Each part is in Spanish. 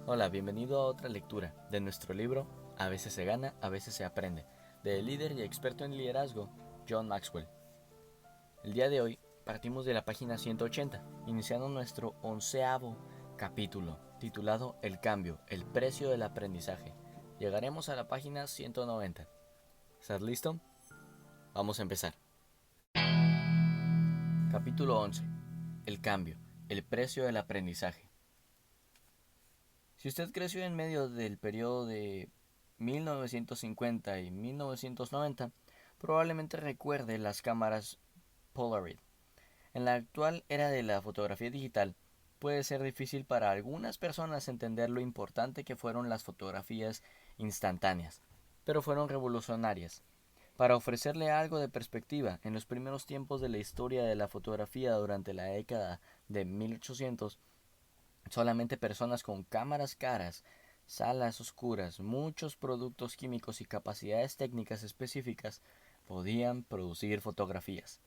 Hola, bienvenido a otra lectura de nuestro libro A veces se gana, a veces se aprende, del líder y experto en liderazgo, John Maxwell. El día de hoy partimos de la página 180, iniciando nuestro 11º capítulo, titulado El cambio, el precio del aprendizaje. Llegaremos a la página 190. ¿Estás listo? Vamos a empezar. Capítulo 11. El cambio, el precio del aprendizaje. Si usted creció en medio del periodo de 1950 y 1990, probablemente recuerde las cámaras Polaroid. En la actual era de la fotografía digital, puede ser difícil para algunas personas entender lo importante que fueron las fotografías instantáneas, pero fueron revolucionarias. Para ofrecerle algo de perspectiva, en los primeros tiempos de la historia de la fotografía durante la década de 1800, solamente personas con cámaras caras, salas oscuras, muchos productos químicos y capacidades técnicas específicas podían producir fotografías.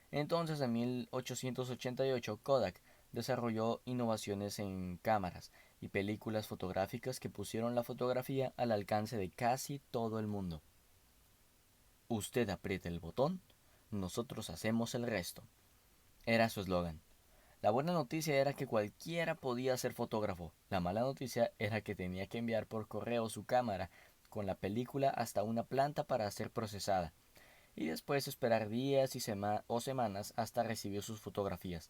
Entonces, en 1888, Kodak desarrolló innovaciones en cámaras y películas fotográficas que pusieron la fotografía al alcance de casi todo el mundo. Usted aprieta el botón, nosotros hacemos el resto. Era su eslogan. La buena noticia era que cualquiera podía ser fotógrafo. La mala noticia era que tenía que enviar por correo su cámara con la película hasta una planta para ser procesada, y después esperar días o semanas hasta recibir sus fotografías.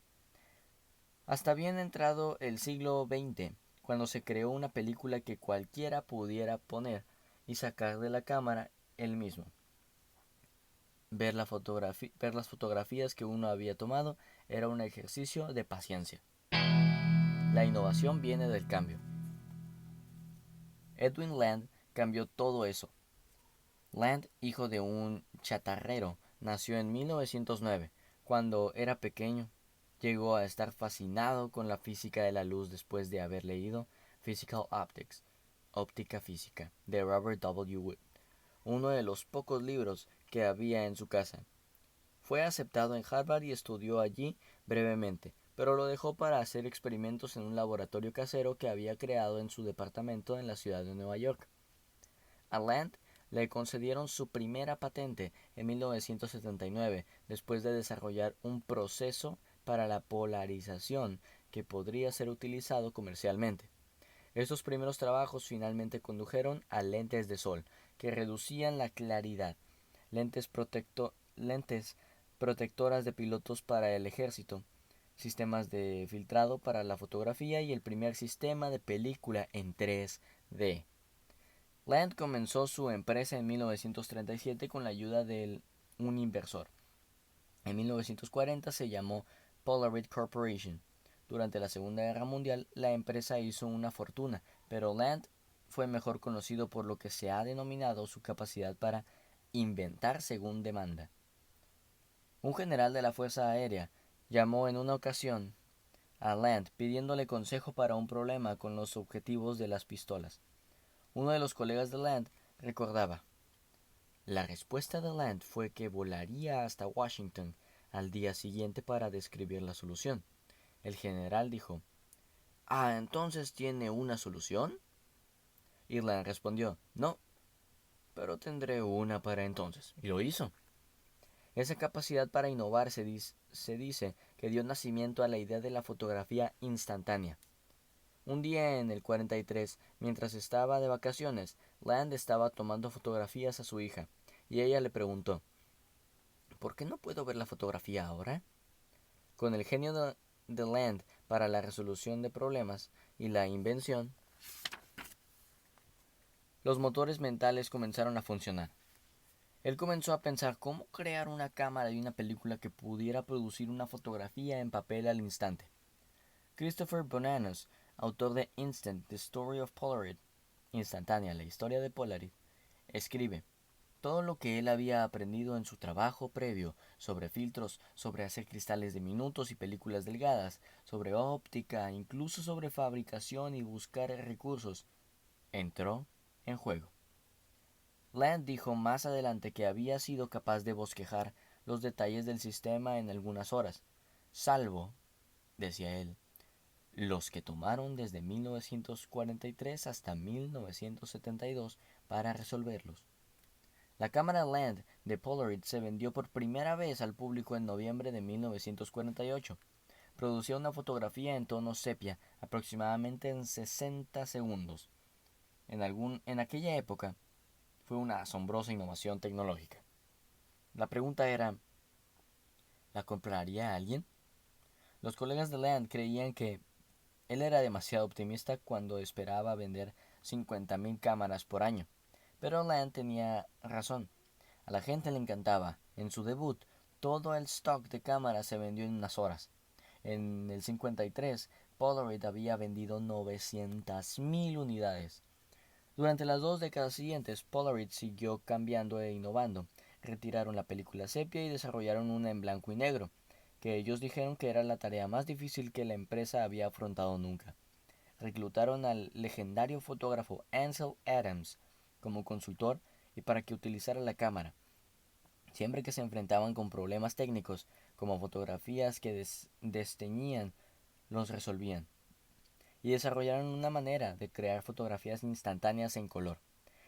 Hasta bien entrado el siglo XX, cuando se creó una película que cualquiera pudiera poner y sacar de la cámara él mismo. Ver las fotografías que uno había tomado era un ejercicio de paciencia. La innovación viene del cambio. Edwin Land cambió todo eso. Land, hijo de un chatarrero, nació en 1909. Cuando era pequeño, llegó a estar fascinado con la física de la luz después de haber leído Physical Optics, Óptica Física, de Robert W. Wood, uno de los pocos libros que había en su casa. Fue aceptado en Harvard y estudió allí brevemente, pero lo dejó para hacer experimentos en un laboratorio casero que había creado en su departamento en la ciudad de Nueva York. A Land le concedieron su primera patente en 1979, después de desarrollar un proceso para la polarización que podría ser utilizado comercialmente. Estos primeros trabajos finalmente condujeron a lentes de sol, que reducían la claridad, lentes protectoras de pilotos para el ejército, sistemas de filtrado para la fotografía y el primer sistema de película en 3D. Land comenzó su empresa en 1937 con la ayuda de un inversor. En 1940 se llamó Polaroid Corporation. Durante la Segunda Guerra Mundial, la empresa hizo una fortuna, pero Land fue mejor conocido por lo que se ha denominado su capacidad para inventar según demanda. Un general de la Fuerza Aérea llamó en una ocasión a Land pidiéndole consejo para un problema con los objetivos de las pistolas. Uno de los colegas de Land recordaba: la respuesta de Land fue que volaría hasta Washington al día siguiente para describir la solución. El general dijo: «Ah, ¿entonces tiene una solución?». Y Land respondió: «No, pero tendré una para entonces». Y lo hizo. Esa capacidad para innovar se dice que dio nacimiento a la idea de la fotografía instantánea. Un día en el 43, mientras estaba de vacaciones, Land estaba tomando fotografías a su hija, y ella le preguntó: «¿Por qué no puedo ver la fotografía ahora?». Con el genio de Land para la resolución de problemas y la invención, los motores mentales comenzaron a funcionar. Él comenzó a pensar cómo crear una cámara y una película que pudiera producir una fotografía en papel al instante. Christopher Bonanos, autor de Instant, The Story of Polaroid, instantánea, la historia de Polaroid, escribe: todo lo que él había aprendido en su trabajo previo sobre filtros, sobre hacer cristales diminutos y películas delgadas, sobre óptica, incluso sobre fabricación y buscar recursos, entró en juego. Land dijo más adelante que había sido capaz de bosquejar los detalles del sistema en algunas horas, salvo, decía él, los que tomaron desde 1943 hasta 1972 para resolverlos. La cámara Land de Polaroid se vendió por primera vez al público en noviembre de 1948. Producía una fotografía en tono sepia aproximadamente en 60 segundos. En aquella época fue una asombrosa innovación tecnológica. La pregunta era, ¿la compraría alguien? Los colegas de Land creían que él era demasiado optimista cuando esperaba vender 50.000 cámaras por año. Pero Land tenía razón. A la gente le encantaba. En su debut, todo el stock de cámaras se vendió en unas horas. En el 53, Polaroid había vendido 900.000 unidades. Durante las 2 décadas siguientes, Polaroid siguió cambiando e innovando. Retiraron la película sepia y desarrollaron una en blanco y negro, que ellos dijeron que era la tarea más difícil que la empresa había afrontado nunca. Reclutaron al legendario fotógrafo Ansel Adams como consultor y para que utilizara la cámara. Siempre que se enfrentaban con problemas técnicos, como fotografías que desteñían, los resolvían. Y desarrollaron una manera de crear fotografías instantáneas en color.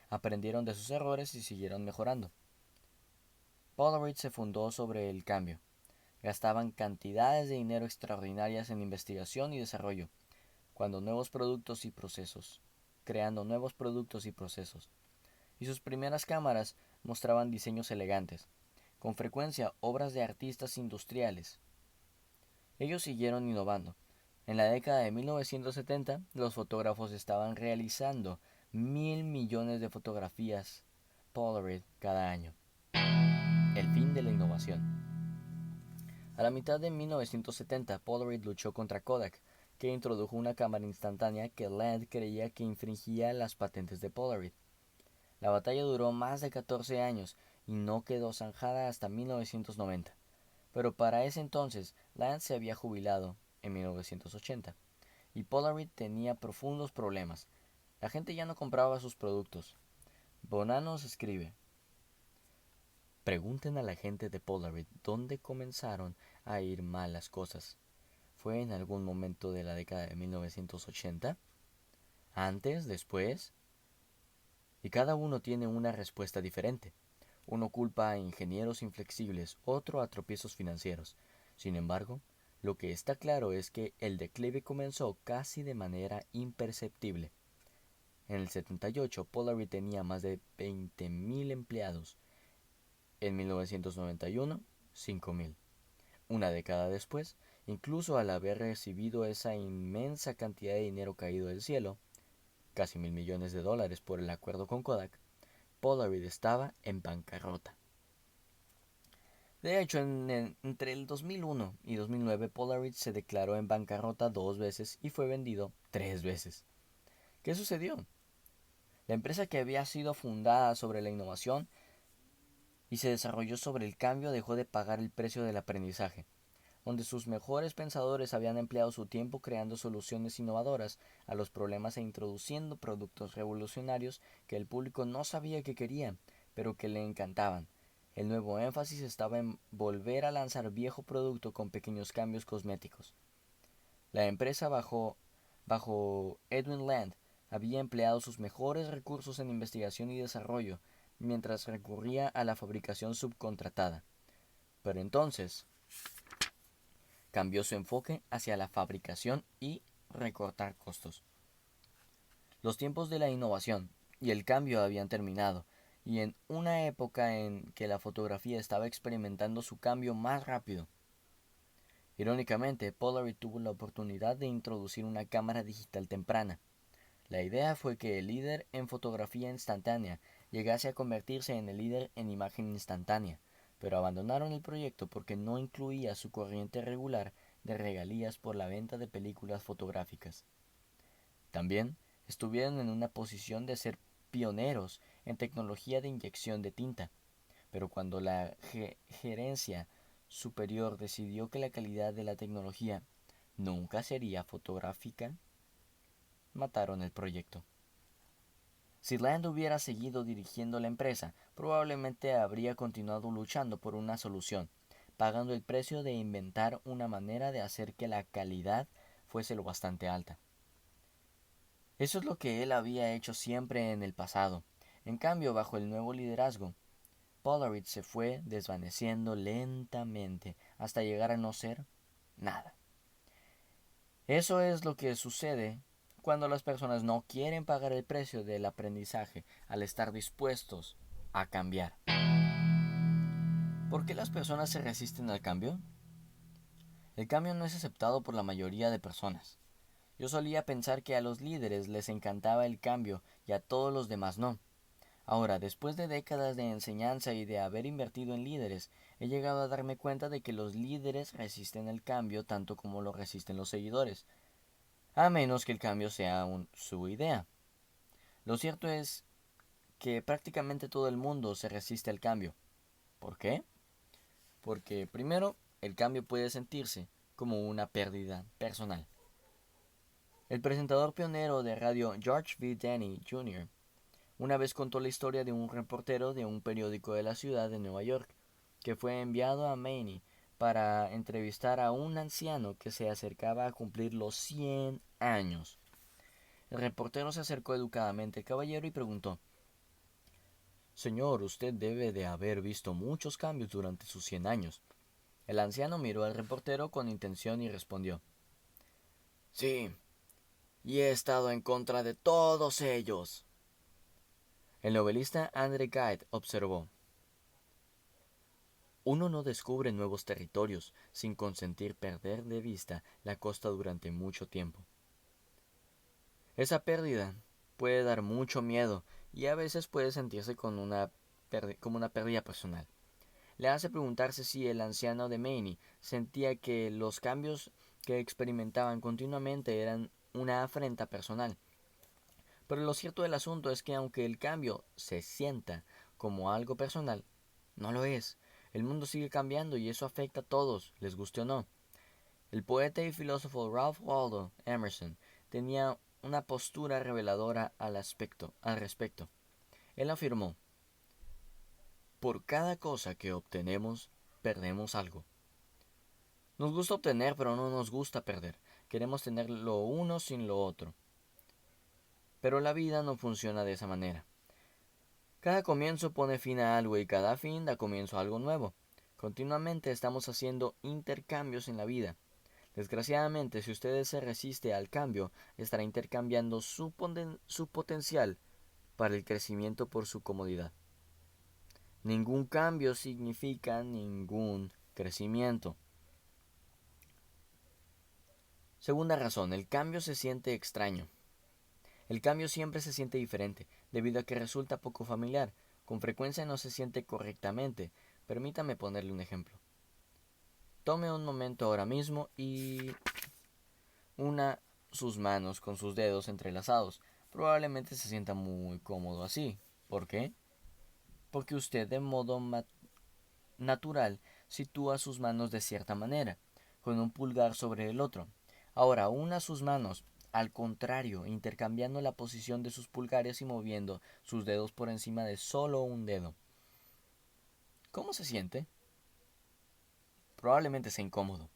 Aprendieron de sus errores y siguieron mejorando. Polaroid se fundó sobre el cambio. Gastaban cantidades de dinero extraordinarias en investigación y desarrollo, creando nuevos productos y procesos. Y sus primeras cámaras mostraban diseños elegantes, con frecuencia obras de artistas industriales. Ellos siguieron innovando. En la década de 1970, los fotógrafos estaban realizando 1.000 millones de fotografías Polaroid cada año. El fin de la innovación. A la mitad de 1970, Polaroid luchó contra Kodak, que introdujo una cámara instantánea que Land creía que infringía las patentes de Polaroid. La batalla duró más de 14 años y no quedó zanjada hasta 1990. Pero para ese entonces, Land se había jubilado en 1980 y Polaroid tenía profundos problemas. La gente ya no compraba sus productos. Bonanos escribe: pregunten a la gente de Polaroid dónde comenzaron a ir mal las cosas. ¿Fue en algún momento de la década de 1980? ¿Antes? ¿Después? Y cada uno tiene una respuesta diferente. Uno culpa a ingenieros inflexibles, otro a tropiezos financieros. Sin embargo, lo que está claro es que el declive comenzó casi de manera imperceptible. En el 78, Polaroid tenía más de 20.000 empleados. En 1991, 5.000. Una década después, incluso al haber recibido esa inmensa cantidad de dinero caído del cielo, casi $1.000 millones por el acuerdo con Kodak, Polaroid estaba en bancarrota. De hecho, entre el 2001 y 2009, Polaroid se declaró en bancarrota 2 veces y fue vendido 3 veces. ¿Qué sucedió? La empresa, que había sido fundada sobre la innovación y se desarrolló sobre el cambio, dejó de pagar el precio del aprendizaje, donde sus mejores pensadores habían empleado su tiempo creando soluciones innovadoras a los problemas e introduciendo productos revolucionarios que el público no sabía que quería, pero que le encantaban. El nuevo énfasis estaba en volver a lanzar viejo producto con pequeños cambios cosméticos. La empresa bajo Edwin Land había empleado sus mejores recursos en investigación y desarrollo, mientras recurría a la fabricación subcontratada. Pero entonces cambió su enfoque hacia la fabricación y recortar costos. Los tiempos de la innovación y el cambio habían terminado, y en una época en que la fotografía estaba experimentando su cambio más rápido. Irónicamente, Polaroid tuvo la oportunidad de introducir una cámara digital temprana. La idea fue que el líder en fotografía instantánea llegase a convertirse en el líder en imagen instantánea, pero abandonaron el proyecto porque no incluía su corriente regular de regalías por la venta de películas fotográficas. También estuvieron en una posición de ser pioneros en tecnología de inyección de tinta, pero cuando la gerencia superior decidió que la calidad de la tecnología nunca sería fotográfica, mataron el proyecto. Si Land hubiera seguido dirigiendo la empresa, probablemente habría continuado luchando por una solución, pagando el precio de inventar una manera de hacer que la calidad fuese lo bastante alta. Eso es lo que él había hecho siempre en el pasado. En cambio, bajo el nuevo liderazgo, Polaroid se fue desvaneciendo lentamente hasta llegar a no ser nada. Eso es lo que sucede cuando las personas no quieren pagar el precio del aprendizaje al estar dispuestos a cambiar. ¿Por qué las personas se resisten al cambio? El cambio no es aceptado por la mayoría de personas. Yo solía pensar que a los líderes les encantaba el cambio y a todos los demás no. Ahora, después de décadas de enseñanza y de haber invertido en líderes, he llegado a darme cuenta de que los líderes resisten el cambio tanto como lo resisten los seguidores, a menos que el cambio sea su idea. Lo cierto es que prácticamente todo el mundo se resiste al cambio. ¿Por qué? Porque primero, el cambio puede sentirse como una pérdida personal. El presentador pionero de radio George V. Denny Jr. una vez contó la historia de un reportero de un periódico de la ciudad de Nueva York que fue enviado a Maine para entrevistar a un anciano que se acercaba a cumplir los 100 años. El reportero se acercó educadamente al caballero y preguntó: «Señor, usted debe de haber visto muchos cambios durante sus 100 años». El anciano miró al reportero con intención y respondió: «Sí, y he estado en contra de todos ellos». El novelista Andre Gide observó: «Uno no descubre nuevos territorios sin consentir perder de vista la costa durante mucho tiempo». Esa pérdida puede dar mucho miedo y a veces puede sentirse como una pérdida personal. Le hace preguntarse si el anciano de Maine sentía que los cambios que experimentaban continuamente eran una afrenta personal. Pero lo cierto del asunto es que aunque el cambio se sienta como algo personal, no lo es. El mundo sigue cambiando y eso afecta a todos, les guste o no. El poeta y filósofo Ralph Waldo Emerson tenía una postura reveladora al respecto. Él afirmó: «Por cada cosa que obtenemos, perdemos algo». Nos gusta obtener, pero no nos gusta perder. Queremos tener lo uno sin lo otro. Pero la vida no funciona de esa manera. Cada comienzo pone fin a algo y cada fin da comienzo a algo nuevo. Continuamente estamos haciendo intercambios en la vida. Desgraciadamente, si usted se resiste al cambio, estará intercambiando su potencial para el crecimiento por su comodidad. Ningún cambio significa ningún crecimiento. Segunda razón, el cambio se siente extraño. El cambio siempre se siente diferente, debido a que resulta poco familiar. Con frecuencia no se siente correctamente. Permítame ponerle un ejemplo. Tome un momento ahora mismo y una sus manos con sus dedos entrelazados. Probablemente se sienta muy cómodo así. ¿Por qué? Porque usted de modo natural sitúa sus manos de cierta manera, con un pulgar sobre el otro. Ahora, una sus manos al contrario, intercambiando la posición de sus pulgares y moviendo sus dedos por encima de solo un dedo. ¿Cómo se siente? Probablemente sea incómodo.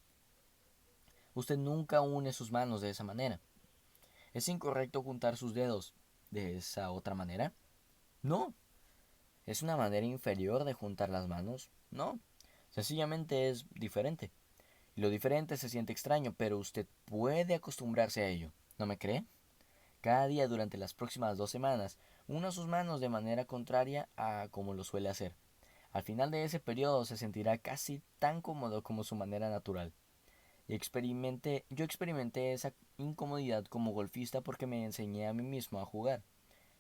Usted nunca une sus manos de esa manera. ¿Es incorrecto juntar sus dedos de esa otra manera? No. ¿Es una manera inferior de juntar las manos? No. Sencillamente es diferente. Y lo diferente se siente extraño, pero usted puede acostumbrarse a ello. ¿No me cree? Cada día durante las próximas 2 semanas, una sus manos de manera contraria a como lo suele hacer. Al final de ese periodo se sentirá casi tan cómodo como su manera natural. Yo experimenté esa incomodidad como golfista porque me enseñé a mí mismo a jugar.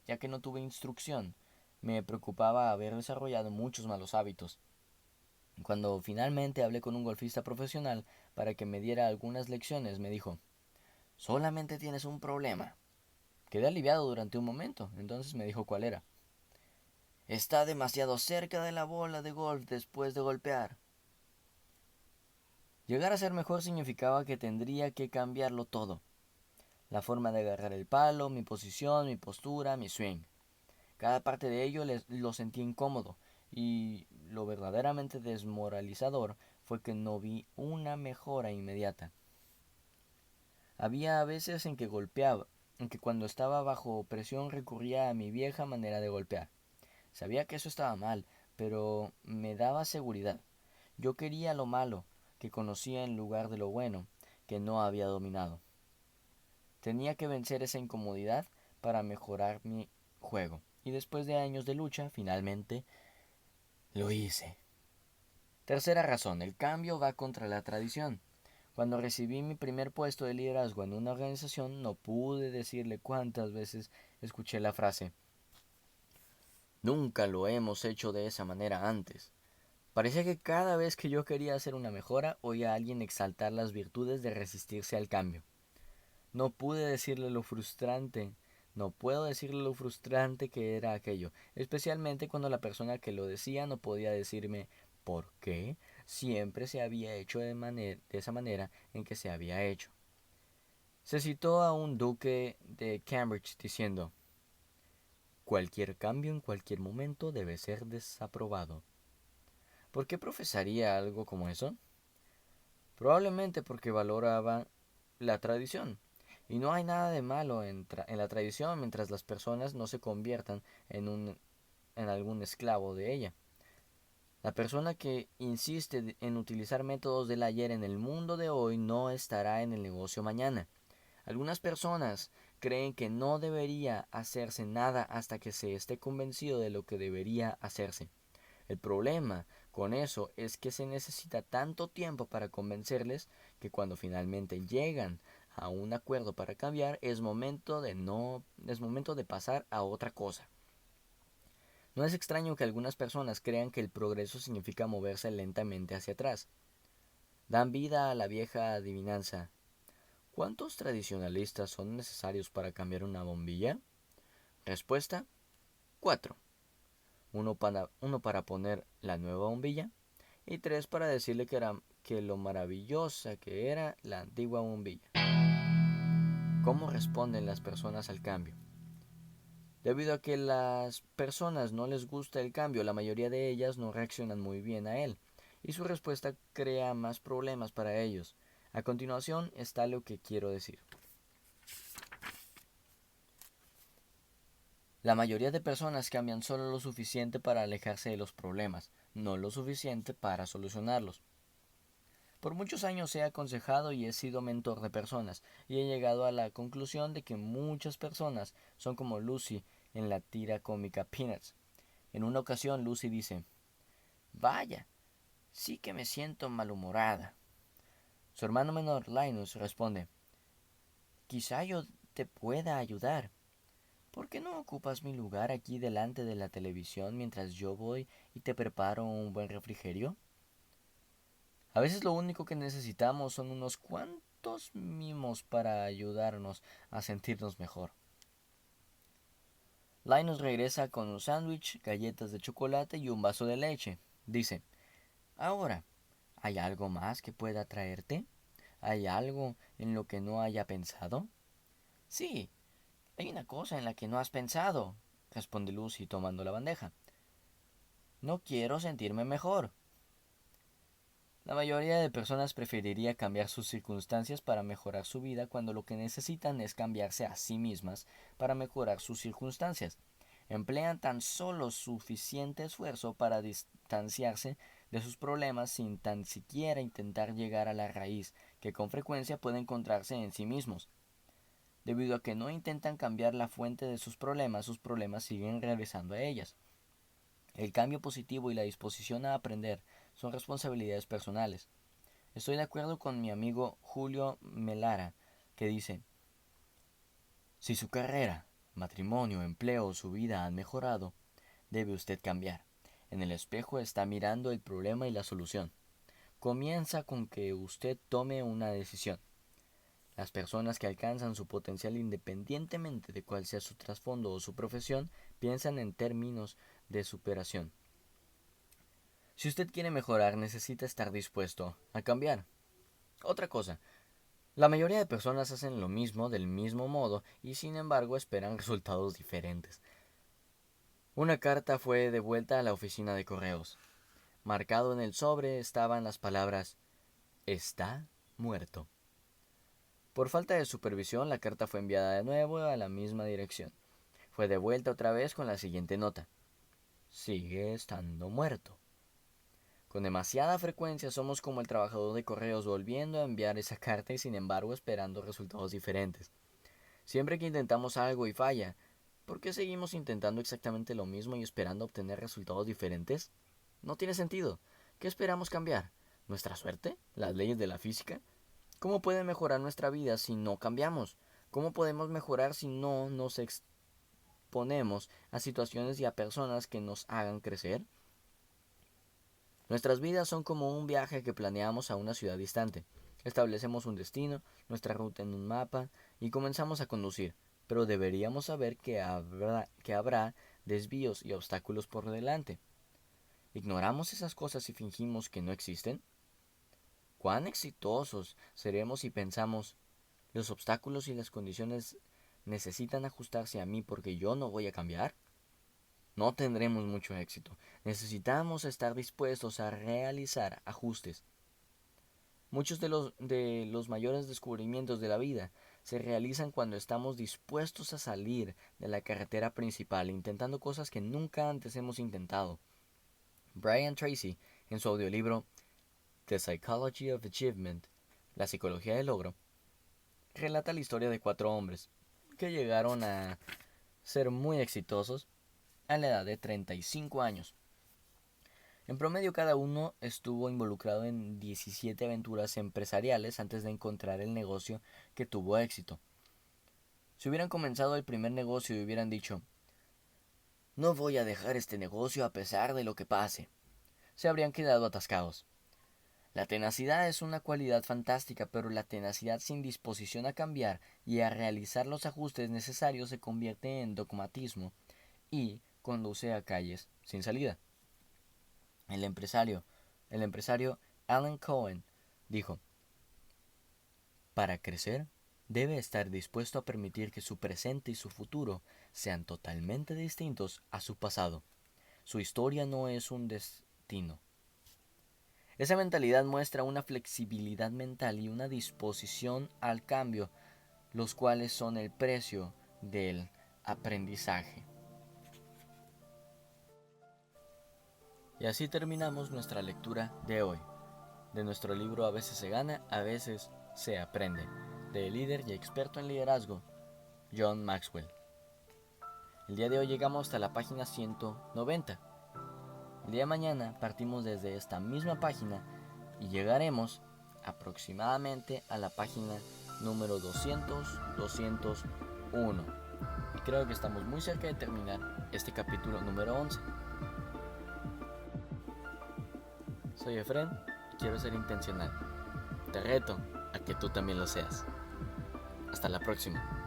Ya que no tuve instrucción, me preocupaba haber desarrollado muchos malos hábitos. Cuando finalmente hablé con un golfista profesional para que me diera algunas lecciones, me dijo: «Solamente tienes un problema». Quedé aliviado durante un momento, entonces me dijo cuál era. «Está demasiado cerca de la bola de golf después de golpear». Llegar a ser mejor significaba que tendría que cambiarlo todo. La forma de agarrar el palo, mi posición, mi postura, mi swing. Cada parte de ello lo sentí incómodo, y lo verdaderamente desmoralizador fue que no vi una mejora inmediata. Había veces en que golpeaba, en que cuando estaba bajo presión recurría a mi vieja manera de golpear. Sabía que eso estaba mal, pero me daba seguridad. Yo quería lo malo, que conocía en lugar de lo bueno, que no había dominado. Tenía que vencer esa incomodidad para mejorar mi juego. Y después de años de lucha, finalmente lo hice. Tercera razón, el cambio va contra la tradición. Cuando recibí mi primer puesto de liderazgo en una organización, no pude decirle cuántas veces escuché la frase: nunca lo hemos hecho de esa manera antes. Parecía que cada vez que yo quería hacer una mejora, oía a alguien exaltar las virtudes de resistirse al cambio. No pude decirle lo frustrante, no puedo decirle lo frustrante que era aquello, especialmente cuando la persona que lo decía no podía decirme por qué siempre se había hecho de esa manera en que se había hecho. Se citó a un duque de Cambridge diciendo: cualquier cambio en cualquier momento debe ser desaprobado. ¿Por qué profesaría algo como eso? Probablemente porque valoraba la tradición. Y no hay nada de malo en la tradición mientras las personas no se conviertan en algún esclavo de ella. La persona que insiste en utilizar métodos del ayer en el mundo de hoy no estará en el negocio mañana. Algunas personas creen que no debería hacerse nada hasta que se esté convencido de lo que debería hacerse. El problema con eso es que se necesita tanto tiempo para convencerles que cuando finalmente llegan a un acuerdo para cambiar es momento de pasar a otra cosa. No es extraño que algunas personas crean que el progreso significa moverse lentamente hacia atrás. Dan vida a la vieja adivinanza: ¿cuántos tradicionalistas son necesarios para cambiar una bombilla? Respuesta: 4. Uno para poner la nueva bombilla y 3 para decirle que lo maravillosa que era la antigua bombilla. ¿Cómo responden las personas al cambio? Debido a que las personas no les gusta el cambio, la mayoría de ellas no reaccionan muy bien a él, y su respuesta crea más problemas para ellos. A continuación está lo que quiero decir. La mayoría de personas cambian solo lo suficiente para alejarse de los problemas, no lo suficiente para solucionarlos. Por muchos años he aconsejado y he sido mentor de personas, y he llegado a la conclusión de que muchas personas son como Lucy en la tira cómica Peanuts. En una ocasión Lucy dice: vaya, sí que me siento malhumorada. Su hermano menor Linus responde: quizá yo te pueda ayudar. ¿Por qué no ocupas mi lugar aquí delante de la televisión mientras yo voy y te preparo un buen refrigerio? A veces lo único que necesitamos son unos cuantos mimos para ayudarnos a sentirnos mejor. Linus regresa con un sándwich, galletas de chocolate y un vaso de leche. Dice: ahora, ¿hay algo más que pueda traerte? ¿Hay algo en lo que no haya pensado? Sí, hay una cosa en la que no has pensado, responde Lucy tomando la bandeja. No quiero sentirme mejor. La mayoría de personas preferiría cambiar sus circunstancias para mejorar su vida cuando lo que necesitan es cambiarse a sí mismas para mejorar sus circunstancias. Emplean tan solo suficiente esfuerzo para distanciarse de sus problemas sin tan siquiera intentar llegar a la raíz, que con frecuencia puede encontrarse en sí mismos. Debido a que no intentan cambiar la fuente de sus problemas siguen regresando a ellas. El cambio positivo y la disposición a aprender son responsabilidades personales. Estoy de acuerdo con mi amigo Julio Melara, que dice: si su carrera, matrimonio, empleo o su vida han mejorado, debe usted cambiar. En el espejo está mirando el problema y la solución. Comienza con que usted tome una decisión. Las personas que alcanzan su potencial independientemente de cuál sea su trasfondo o su profesión, piensan en términos de superación. Si usted quiere mejorar, necesita estar dispuesto a cambiar. Otra cosa, la mayoría de personas hacen lo mismo del mismo modo y sin embargo esperan resultados diferentes. Una carta fue devuelta a la oficina de correos. Marcado en el sobre estaban las palabras: está muerto. Por falta de supervisión, la carta fue enviada de nuevo a la misma dirección. Fue devuelta otra vez con la siguiente nota: sigue estando muerto. Con demasiada frecuencia somos como el trabajador de correos volviendo a enviar esa carta y sin embargo esperando resultados diferentes. Siempre que intentamos algo y falla, ¿por qué seguimos intentando exactamente lo mismo y esperando obtener resultados diferentes? No tiene sentido. ¿Qué esperamos cambiar? ¿Nuestra suerte? ¿Las leyes de la física? ¿Cómo puede mejorar nuestra vida si no cambiamos? ¿Cómo podemos mejorar si no nos exponemos a situaciones y a personas que nos hagan crecer? Nuestras vidas son como un viaje que planeamos a una ciudad distante. Establecemos un destino, nuestra ruta en un mapa y comenzamos a conducir, pero deberíamos saber que habrá desvíos y obstáculos por delante. ¿Ignoramos esas cosas y fingimos que no existen? ¿Cuán exitosos seremos si pensamos, los obstáculos y las condiciones necesitan ajustarse a mí porque yo no voy a cambiar? No tendremos mucho éxito. Necesitamos estar dispuestos a realizar ajustes. Muchos de los mayores descubrimientos de la vida se realizan cuando estamos dispuestos a salir de la carretera principal, intentando cosas que nunca antes hemos intentado. Brian Tracy, en su audiolibro The Psychology of Achievement, la psicología del logro, relata la historia de 4 hombres que llegaron a ser muy exitosos a la edad de 35 años. En promedio, cada uno estuvo involucrado en 17 aventuras empresariales antes de encontrar el negocio que tuvo éxito. Si hubieran comenzado el primer negocio y hubieran dicho, no voy a dejar este negocio a pesar de lo que pase, se habrían quedado atascados. La tenacidad es una cualidad fantástica, pero la tenacidad sin disposición a cambiar y a realizar los ajustes necesarios se convierte en dogmatismo y conduce a calles sin salida. El empresario Alan Cohen dijo, para crecer, debe estar dispuesto a permitir que su presente y su futuro sean totalmente distintos a su pasado. Su historia no es un destino. Esa mentalidad muestra una flexibilidad mental y una disposición al cambio, los cuales son el precio del aprendizaje. Y así terminamos nuestra lectura de hoy, de nuestro libro A veces se gana, a veces se aprende, del líder y experto en liderazgo, John Maxwell. El día de hoy llegamos hasta la página 190. El día de mañana partimos desde esta misma página y llegaremos aproximadamente a la página número 200-201. Y creo que estamos muy cerca de terminar este capítulo número 11. Soy Efren y quiero ser intencional. Te reto a que tú también lo seas. Hasta la próxima.